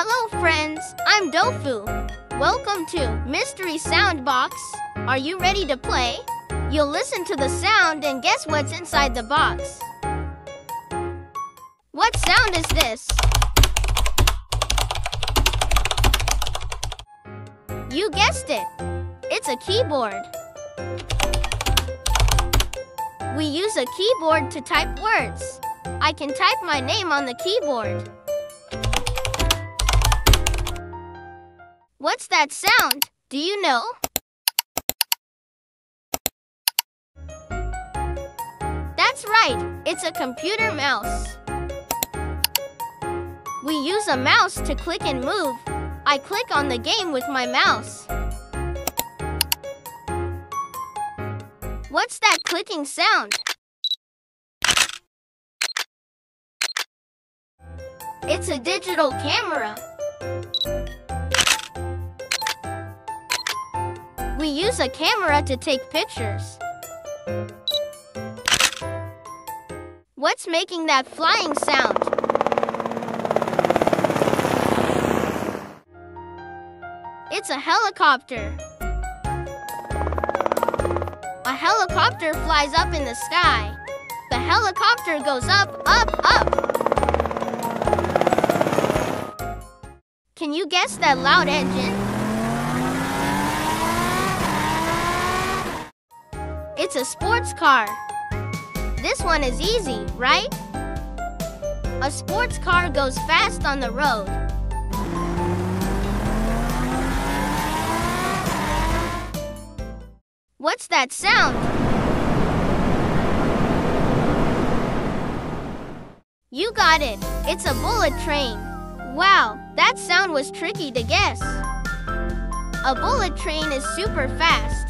Hello friends, I'm Dofu. Welcome to Mystery Sound Box. Are you ready to play? You'll listen to the sound and guess what's inside the box. What sound is this? You guessed it. It's a keyboard. We use a keyboard to type words. I can type my name on the keyboard. What's that sound? Do you know? That's right, it's a computer mouse. We use a mouse to click and move. I click on the game with my mouse. What's that clicking sound? It's a digital camera. We use a camera to take pictures. What's making that flying sound? It's a helicopter. A helicopter flies up in the sky. The helicopter goes up, up, up. Can you guess that loud engine? It's a sports car. This one is easy, right? A sports car goes fast on the road. What's that sound? You got it. It's a bullet train. Wow, that sound was tricky to guess. A bullet train is super fast.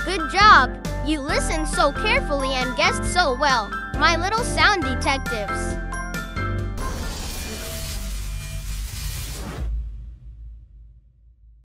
Good job! You listened so carefully and guessed so well, my little sound detectives.